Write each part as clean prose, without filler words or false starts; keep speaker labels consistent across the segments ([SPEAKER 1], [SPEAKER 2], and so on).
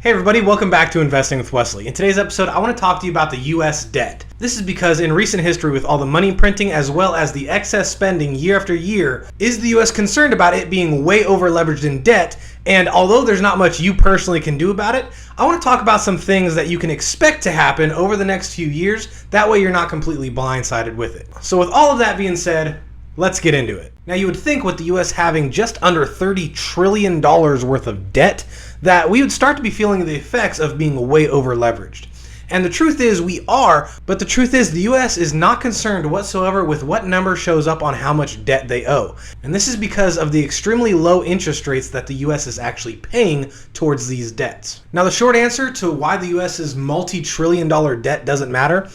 [SPEAKER 1] Hey everybody, welcome back to Investing with Wesley. In today's episode, I want to talk to you about the US debt. This is because in recent history with all the money printing as well as the excess spending year after year, is the US concerned about it being way over leveraged in debt? And although there's not much you personally can do about it, I want to talk about some things that you can expect to happen over the next few years. That way you're not completely blindsided with it. So with all of that being said, let's get into it. Now you would think with the US having just under $30 trillion worth of debt, that we would start to be feeling the effects of being way over leveraged. And the truth is we are, but the truth is the US is not concerned whatsoever with what number shows up on how much debt they owe. And this is because of the extremely low interest rates that the US is actually paying towards these debts. Now the short answer to why the US's multi-trillion-dollar debt doesn't matter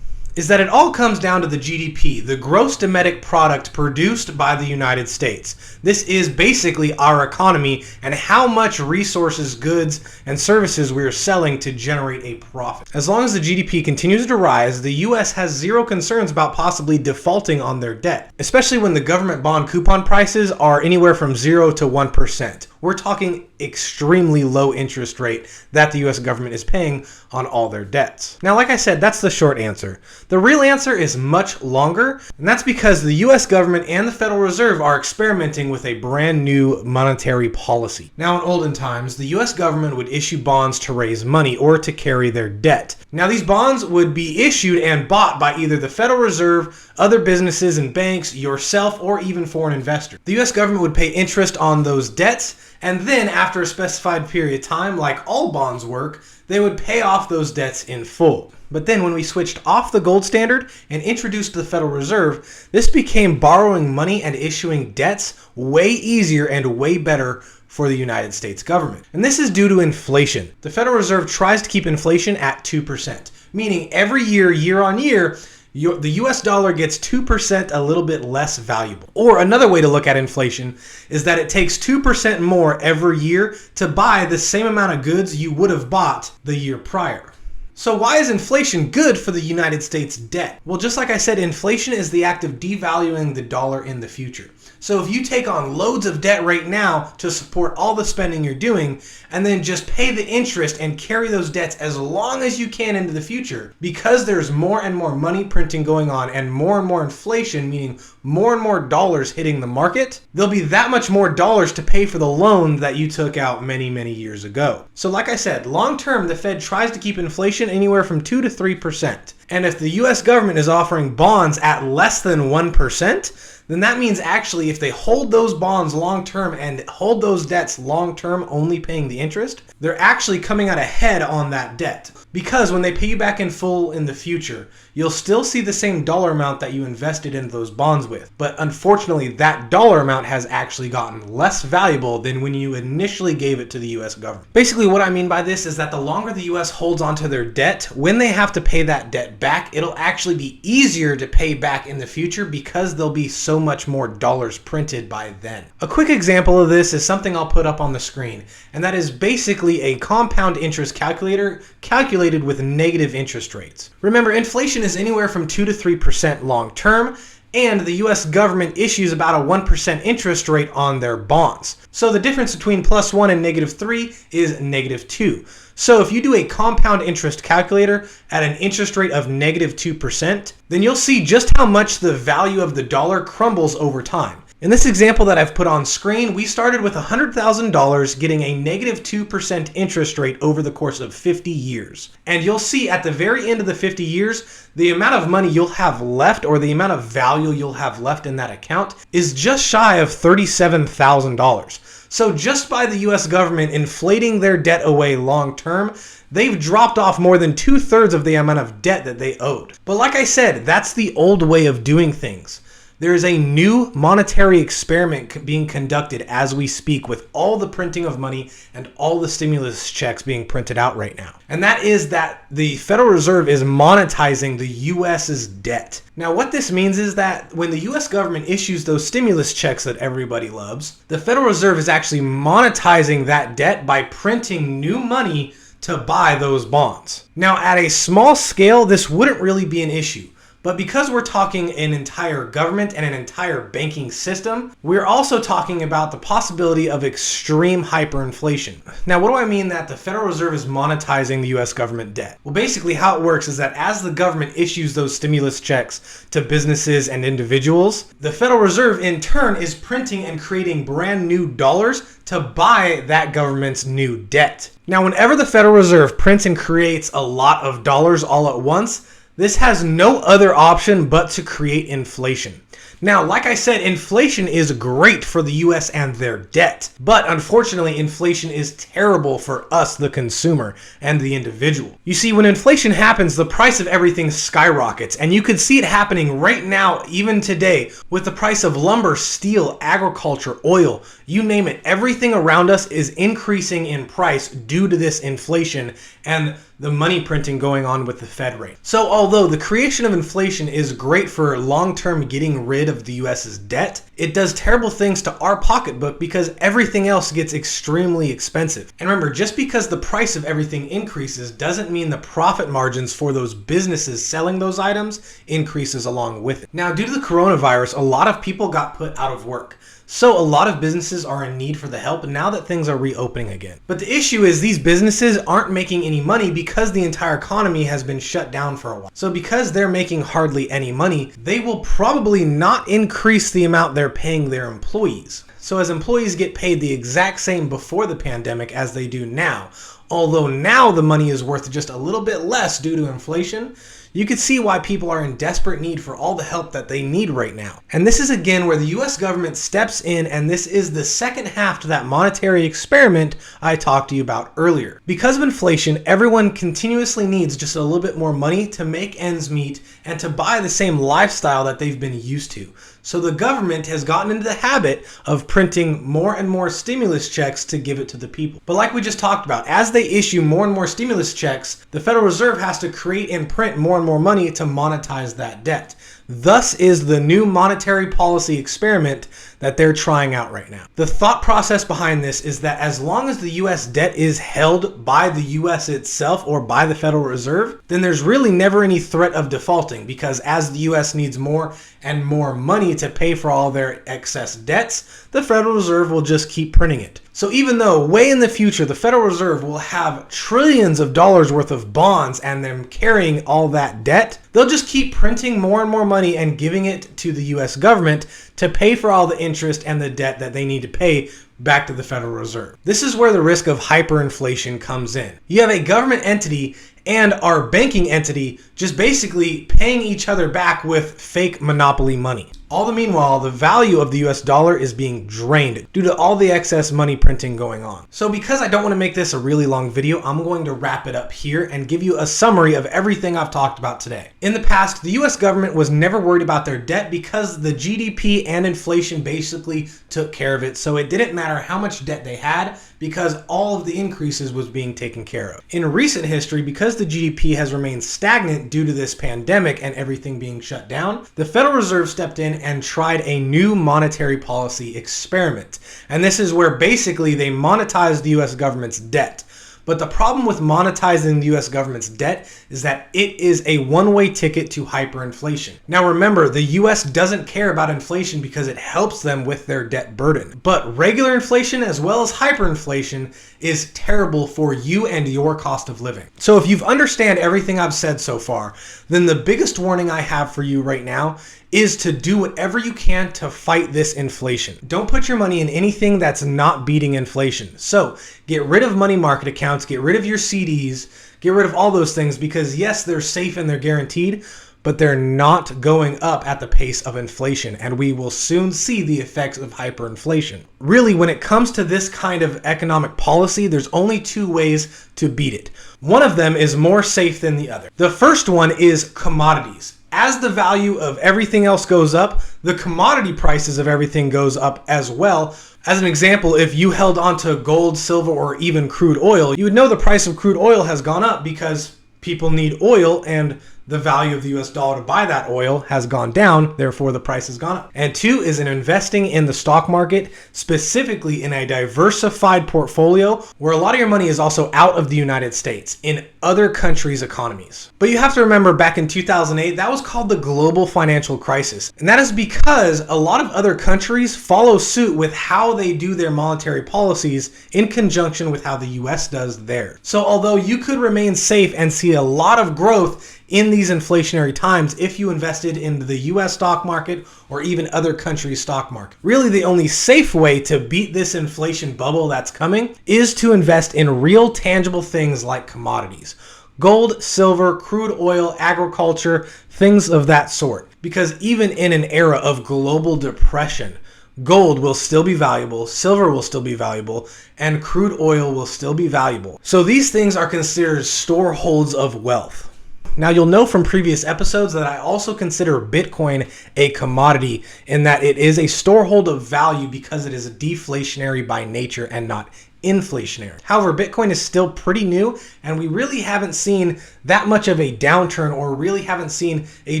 [SPEAKER 1] is that it all comes down to the GDP, the gross domestic product produced by the United States. This is basically our economy and how much resources, goods, and services we are selling to generate a profit. As long as the GDP continues to rise, the US has zero concerns about possibly defaulting on their debt, especially when the government bond coupon prices are anywhere from 0 to 1%. We're talking extremely low interest rate that the US government is paying on all their debts. Now, like I said, that's the short answer. The real answer is much longer, and that's because the US government and the Federal Reserve are experimenting with a brand new monetary policy. Now, in olden times, the US government would issue bonds to raise money or to carry their debt. Now, these bonds would be issued and bought by either the Federal Reserve, other businesses and banks, yourself, or even foreign investors. The US government would pay interest on those debts, and then after a specified period of time, like all bonds work, they would pay off those debts in full. But then when we switched off the gold standard and introduced the Federal Reserve, this became borrowing money and issuing debts way easier and way better for the United States government. And this is due to inflation. The Federal Reserve tries to keep inflation at 2%, meaning every year, year on year, the US dollar gets 2% a little bit less valuable. Or another way to look at inflation is that it takes 2% more every year to buy the same amount of goods you would have bought the year prior. So why is inflation good for the United States debt? Well, just like I said, inflation is the act of devaluing the dollar in the future. So if you take on loads of debt right now to support all the spending you're doing, and then just pay the interest and carry those debts as long as you can into the future, because there's more and more money printing going on and more inflation, meaning more and more dollars hitting the market, there'll be that much more dollars to pay for the loan that you took out many years ago. So like I said, long term, the Fed tries to keep inflation anywhere from 2 to 3%. And if the US government is offering bonds at less than 1%, then that means actually if they hold those bonds long term and hold those debts long term, only paying the interest, they're actually coming out ahead on that debt. Because when they pay you back in full in the future, you'll still see the same dollar amount that you invested in those bonds with. But unfortunately, that dollar amount has actually gotten less valuable than when you initially gave it to the US government. Basically, what I mean by this is that the longer the US holds onto their debt, when they have to pay that debt back, it'll actually be easier to pay back in the future because there'll be so much more dollars printed by then. A quick example of this is something I'll put up on the screen, and that is basically a compound interest calculator calculated with negative interest rates. Remember, inflation is anywhere from 2 to 3% long term, and the US government issues about a 1% interest rate on their bonds. So the difference between +1 and -3 is -2. So if you do a compound interest calculator at an interest rate of -2%, then you'll see just how much the value of the dollar crumbles over time. In this example that I've put on screen, we started with $100,000 getting a -2% interest rate over the course of 50 years. And you'll see at the very end of the 50 years, the amount of money you'll have left, or the amount of value you'll have left in that account, is just shy of $37,000. So just by the US government inflating their debt away long term, they've dropped off more than 2/3 of the amount of debt that they owed. But like I said, that's the old way of doing things. There is a new monetary experiment being conducted as we speak with all the printing of money and all the stimulus checks being printed out right now. And that is that the Federal Reserve is monetizing the US's debt. Now what this means is that when the US government issues those stimulus checks that everybody loves, the Federal Reserve is actually monetizing that debt by printing new money to buy those bonds. Now at a small scale, this wouldn't really be an issue. But because we're talking an entire government and an entire banking system, we're also talking about the possibility of extreme hyperinflation. Now, what do I mean that the Federal Reserve is monetizing the US government debt? Well, basically how it works is that as the government issues those stimulus checks to businesses and individuals, the Federal Reserve in turn is printing and creating brand new dollars to buy that government's new debt. Now, whenever the Federal Reserve prints and creates a lot of dollars all at once, this has no other option but to create inflation. Now, like I said, inflation is great for the US and their debt, but unfortunately, inflation is terrible for us, the consumer, and the individual. You see, when inflation happens, the price of everything skyrockets, and you could see it happening right now, even today, with the price of lumber, steel, agriculture, oil, you name it. Everything around us is increasing in price due to this inflation and the money printing going on with the Fed rate. So although the creation of inflation is great for long-term getting rid of the US's debt, it does terrible things to our pocketbook because everything else gets extremely expensive. And remember, just because the price of everything increases doesn't mean the profit margins for those businesses selling those items increases along with it. Now, due to the coronavirus, a lot of people got put out of work. So a lot of businesses are in need for the help now that things are reopening again. But the issue is these businesses aren't making any money because the entire economy has been shut down for a while. So because they're making hardly any money, they will probably not increase the amount they're paying their employees. So as employees get paid the exact same before the pandemic as they do now, although now the money is worth just a little bit less due to inflation, you can see why people are in desperate need for all the help that they need right now. And this is again where the US government steps in, and this is the second half to that monetary experiment I talked to you about earlier. Because of inflation, everyone continuously needs just a little bit more money to make ends meet and to buy the same lifestyle that they've been used to. So the government has gotten into the habit of printing more and more stimulus checks to give it to the people. But like we just talked about, as they issue more and more stimulus checks, the Federal Reserve has to create and print more and more money to monetize that debt. Thus is the new monetary policy experiment that they're trying out right now. The thought process behind this is that as long as the US debt is held by the US itself or by the Federal Reserve, then there's really never any threat of defaulting, because as the US needs more and more money to pay for all their excess debts, the Federal Reserve will just keep printing it. So even though way in the future the Federal Reserve will have trillions of dollars worth of bonds and them carrying all that debt, they'll just keep printing more and more money and giving it to the US government to pay for all the interest and the debt that they need to pay back to the Federal Reserve. This is where the risk of hyperinflation comes in. You have a government entity and our banking entity just basically paying each other back with fake monopoly money. All the meanwhile, the value of the US dollar is being drained due to all the excess money printing going on. So because I don't want to make this a really long video, I'm going to wrap it up here and give you a summary of everything I've talked about today. In the past, the US government was never worried about their debt because the GDP and inflation basically took care of it. So it didn't matter how much debt they had because all of the increases was being taken care of. In recent history, because the GDP has remained stagnant due to this pandemic and everything being shut down, the Federal Reserve stepped in and tried a new monetary policy experiment. And this is where basically they monetized the US government's debt. But the problem with monetizing the US government's debt is that it is a one-way ticket to hyperinflation. Now remember, the US doesn't care about inflation because it helps them with their debt burden. But regular inflation as well as hyperinflation is terrible for you and your cost of living. So if you've understand everything I've said so far, then the biggest warning I have for you right now is to do whatever you can to fight this inflation. Don't put your money in anything that's not beating inflation. So get rid of money market accounts, get rid of your CDs, get rid of all those things because yes, they're safe and they're guaranteed, but they're not going up at the pace of inflation, and we will soon see the effects of hyperinflation. Really, when it comes to this kind of economic policy, there's only two ways to beat it. One of them is more safe than the other. The first one is commodities. As the value of everything else goes up, the commodity prices of everything goes up as well. As an example, if you held onto gold, silver, or even crude oil, you would know the price of crude oil has gone up because people need oil and the value of the US dollar to buy that oil has gone down, therefore the price has gone up. And two is in investing in the stock market, specifically in a diversified portfolio where a lot of your money is also out of the United States, in other countries' economies. But you have to remember, back in 2008, that was called the global financial crisis. And that is because a lot of other countries follow suit with how they do their monetary policies in conjunction with how the US does theirs. So although you could remain safe and see a lot of growth in these inflationary times if you invested in the US stock market or even other countries' stock market, really the only safe way to beat this inflation bubble that's coming is to invest in real tangible things like commodities. Gold, silver, crude oil, agriculture, things of that sort. Because even in an era of global depression, gold will still be valuable, silver will still be valuable, and crude oil will still be valuable. So these things are considered storeholds of wealth. Now, you'll know from previous episodes that I also consider Bitcoin a commodity in that it is a storehold of value because it is deflationary by nature and not inflationary. However, Bitcoin is still pretty new and we really haven't seen that much of a downturn or really haven't seen a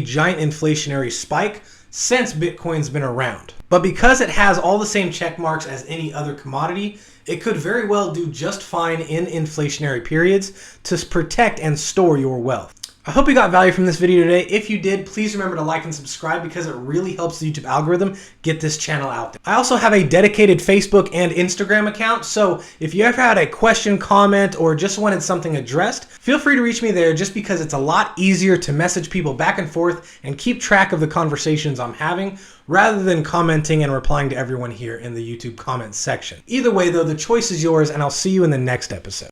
[SPEAKER 1] giant inflationary spike since Bitcoin's been around. But because it has all the same check marks as any other commodity, it could very well do just fine in inflationary periods to protect and store your wealth. I hope you got value from this video today. If you did, please remember to like and subscribe because it really helps the YouTube algorithm get this channel out there. I also have a dedicated Facebook and Instagram account, so if you ever had a question, comment, or just wanted something addressed, feel free to reach me there just because it's a lot easier to message people back and forth and keep track of the conversations I'm having rather than commenting and replying to everyone here in the YouTube comments section. Either way though, the choice is yours and I'll see you in the next episode.